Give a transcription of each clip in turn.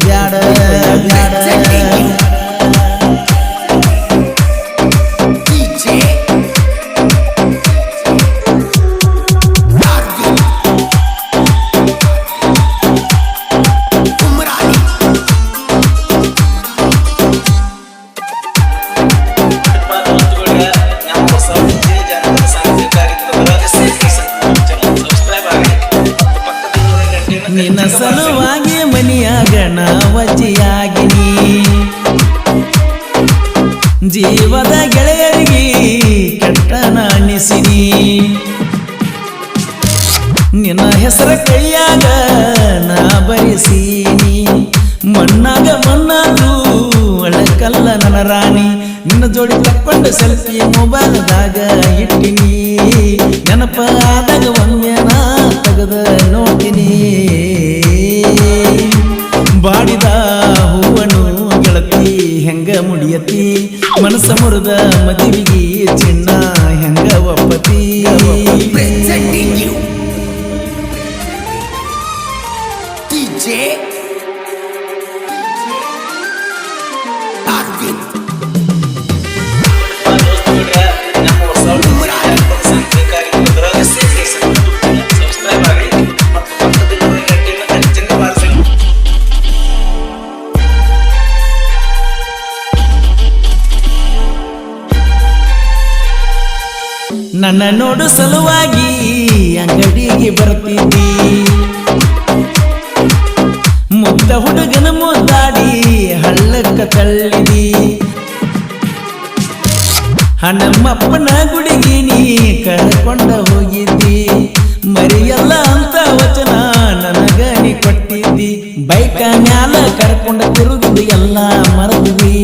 ಬ್ಯಾಡ ಬ್ಯಾಡ ನಿನ್ನ ಸಲುವಾಗಿ ಮನಿಯಾಗ ನಾವಜ್ಜಿಯಾಗಿನಿ ಜೀವದ ಗೆಳೆಯರಿಗೆ ಕೆಟ್ಟ ನಾಣಿಸಿನಿ ನಿನ್ನ ಹೆಸರ ಕೈಯಾಗ ನಾ ಬರೆಸೀನಿ ಮಣ್ಣಾಗ ಮಣ್ಣಾದು ಅಳಕಲ್ಲ ನನ್ನ ರಾಣಿ ನಿನ್ನ ಜೋಡಿ ತಕ್ಕೊಂಡು ಸೆಲ್ಫಿ ಮೊಬೈಲ್ದಾಗ ಇಟ್ಟಿನಿ ನೆನಪ ಆದಾಗ ಒಮ್ಮೆ ನಾ ತೆಗೆದ ನೋಡ್ತೀನಿ ಬಾಡಿದ ಹೂವನು ಗೆಳತಿ ಹೆಂಗ ಮುಡಿಯತಿ ಮನಸ್ಸ ಮುರಿದ ಮದುವೆಗೆ ಚಿನ್ನ ಹೆಂಗ ಒಪ್ಪತಿ ನನ್ನ ನೋಡು ಸಲುವಾಗಿ ಅಂಗಡಿಗೆ ಬರ್ತಿದ್ದಿ ಮುದ್ದ ಹುಡುಗನ ಮುದ್ದಾಡಿ ಹಳ್ಳಕ್ಕ ತಳ್ಳಿದಿ ಹಣ್ಣಮ್ಮಪ್ಪನ ಗುಡಿಗೆ ನೀ ಕಳ್ಕೊಂಡ ಹೋಗಿದ್ದಿ ಮರಿಯಲ್ಲ ಅಂತ ವಚನ ನನಗ ನೀ ಕೊಟ್ಟಿದ್ದಿ ಬೈಕ ಮ್ಯಾಲ ಕರ್ಕೊಂಡ ತಿರುಗಿದು ಎಲ್ಲ ಮರದ್ವಿ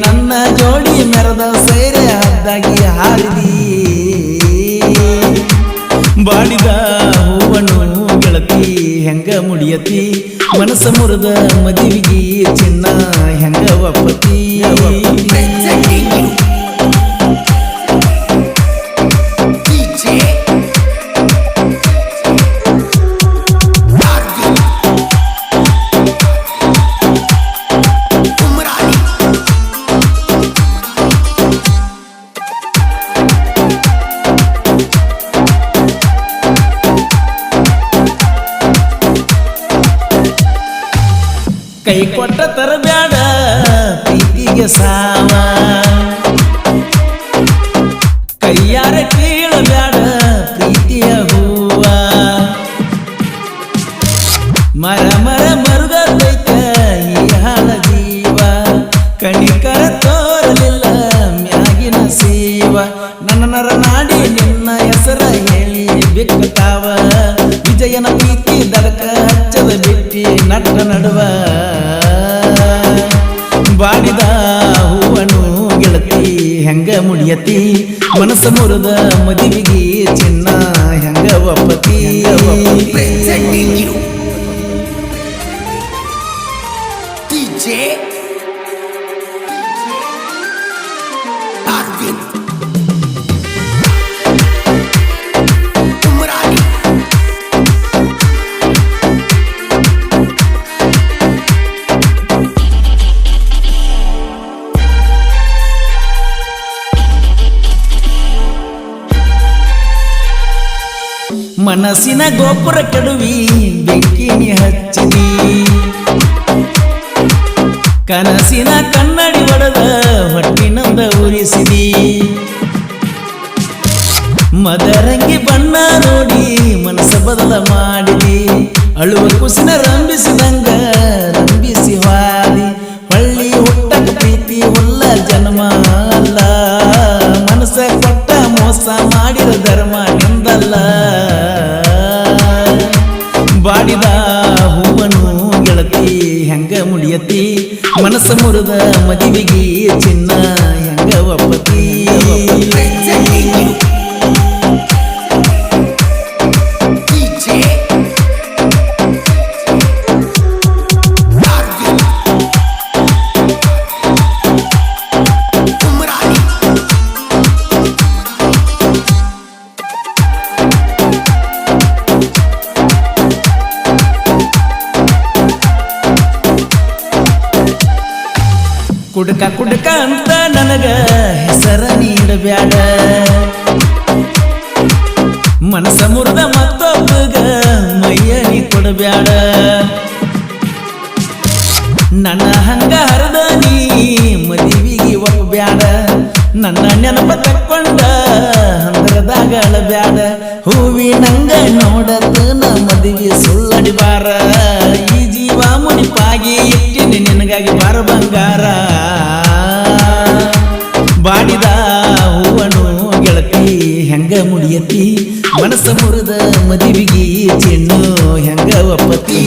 ನನ್ನ ಜೋಡಿ ಮೆರದ ಸೇರೆ ಹದ್ದಾಗಿ ಹಾರಿದಿ ಬಾಡಿದ ಹೂವನು ಗೆಳತಿ ಹೆಂಗ ಮುಡಿಯತಿ ಮನಸ್ಸ ಮುರಿದ ಮದುವೆಗೆ ಚಿನ್ನ ಹೆಂಗ ಒಪ್ಪತಿ ಕೈ ಕೊಟ್ಟ ತರಬ್ಯಾಡ ಪ್ರೀತಿಗೆ ಸಾವ ಕೈಯಾರ ಕೀಳಬ್ಯಾಡ ಪ್ರೀತಿಯ ಹೂವ ಮರ ಮರ ಮರುಗೈತ ಈ ಹಾಳ ಜೀವ ಕಣಿಕರ ತೋರಲಿಲ್ಲ ಮ್ಯಾಗಿನ ಸೇವ ನನ್ನ ನರ ನಾಡಿ ನಿನ್ನ ಹೆಸರ ಹೇಳಿ ಬಿಕ್ಕತಾವ ವಿಜಯನ ಪ್ರೀತಿ ದಡಕ ಹಚ್ಚದ ಬಿಟ್ಟಿ ನಟ್ಟ ನಡುವ ಬಾಡಿದ ಹೂವನು ಗೆಳತಿ ಹೆಂಗ ಮುಡಿಯತಿ ಮನಸ್ಸ ಮುರಿದ ಮದುವೆಗೆ ಚಿನ್ನ ಹೆಂಗ ಒಪ್ಪತಿ ಮನಸ್ಸಿನ ಗೋಪುರ ಕೆಡುವಿ ಬೆಂಕಿನಿ ಹಚ್ಚಿದಿ ಕನಸಿನ ಕನ್ನಡಿ ಒಡೆದ ಹೊಟ್ಟಿನಂದ ಉರಿಸಿದಿ ಮದರಂಗಿ ಬಣ್ಣ ನೋಡಿ ಮನಸ್ಸ ಬದಲ ಮಾಡಿದಿ ಅಳುವ ಕುಸಿನ ರಂಬಿಸಿದಂಗ ರಂಬಿಸಿ ಹಾದಿ ಹೊಳ್ಳಿ ಹುಟ್ಟಕ ಪ್ರೀತಿ ಹುಲ್ಲ ಜನ್ಮ ಅಲ್ಲ ಮನಸ್ಸ ಕೊಟ್ಟ ಮೋಸ ಮಾಡಿದ ಧರ್ಮ ನಿಂದಲ್ಲ ಬಾಡಿದ ಹೂವನು ಗೆಳತಿ ಹೆಂಗ ಮುಡಿಯತಿ ಮನಸ್ಸ ಮುರಿದ ಮದುವೆಗೆ ಚಿನ್ನ ಹೆಂಗ ಒಪ್ಪತಿ ಕುಡ್ಕ ಕುಡ್ಕ ಅಂತ ನನಗ ಹೆಸರ ನೀಡಬ್ಯಾಡ ಮನಸ ಮುರಿದ ಮತ್ತೊಬ್ಬಗ ಮೈಯ ನೀ ಕೊಡಬ್ಯಾಡ ನನ್ನ ಹಂಗ ಹರದ ನೀ ಮದುವಿಗೆ ಒಪ್ಪಬ್ಯಾಡ ನನ್ನ ನೆನಪ ತಕ್ಕೊಂಡ ಹಂದರದಾಗ ಅಳಬ್ಯಾಡ ಹೂವಿನಂಗ ನೋಡತನ ಮದುವೆ ಸುಳ್ಳಡಿಬಾರ ಈ ಜೀವ ಮುನಿಪಾಗಿ ಇಟ್ಟಿನಿ ನಿನಗಾಗಿ ಬಾರ ಬಂಗಾರ ಬಾಡಿದ ಹೂವನು ಗೆಳತಿ ಹೆಂಗ ಮುಡಿಯತಿ ಮನಸ್ಸ ಮುರಿದ ಮದುವಿಗೆ ಚಿನ್ನು ಹೆಂಗ ಒಪ್ಪತಿ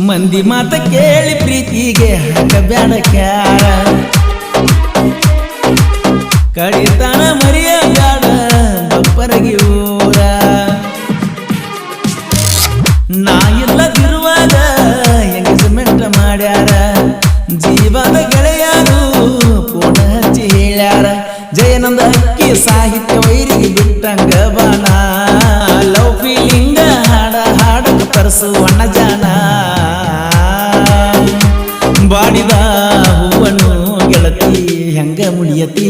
ಮಂದಿ ಮಾತ ಕೇಳಿ ಪ್ರೀತಿಗೆ ಹಾಕಬ್ಯಾಡ ಕ್ಯಾರ ಕಡಿತಾನ ಮರಿಯ ಬ್ಯಾಡ ಬಪ್ಪರಗಿ ಊರ ನಾ ಇಲ್ಲದಿರುವಾಗ ಎಂಗೇಜ್ಮೆಂಟ್ ಮಾಡ್ಯಾರ ಜೀವದ ಗೆಳೆಯರು ಪೂರ್ಣ ಹಚ್ಚಿ ಹೇಳ್ಯಾರ ಜಯನಂದ ಅಕ್ಕಿ ಸಾಹಿತ್ಯ ವೈರಿಗೆ ಬಿಟ್ಟಂಗ ಬಾಣ ಲವ್ ಫೀಲಿಂಗ ಹಾಡಕ ತರಿಸುವಣ್ಣ ಜಾನ ಬಾಡಿದ ಹೂವನು ಗೆಳತಿ ಹೆಂಗ ಮುಡಿಯತಿ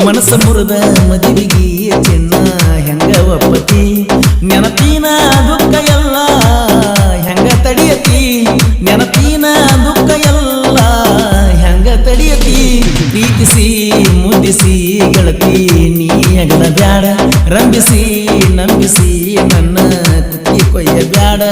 ಮನಸ್ಸ ಮುರಿದ ಮದುವಿಗೆ ಚಿನ್ನ ಹೆಂಗ ಒಪ್ಪತಿ ನೆನಪಿನ ದುಃಖ ಎಲ್ಲ ಹೆಂಗ ತಡಿಯತಿ ನೆನಪಿನ ದುಃಖ ಎಲ್ಲ ಹೆಂಗ ತಡಿಯತಿ ಪ್ರೀತಿಸಿ ಮುದ್ದಿಸಿ ಗೆಳತಿ ನೀ ಹೆಗಲ ಬ್ಯಾಡ ರಂಬಿಸಿ ನಂಬಿಸಿ ನನ್ನ ಕುತ್ತಿ ಕೊಯ್ಯ ಬ್ಯಾಡ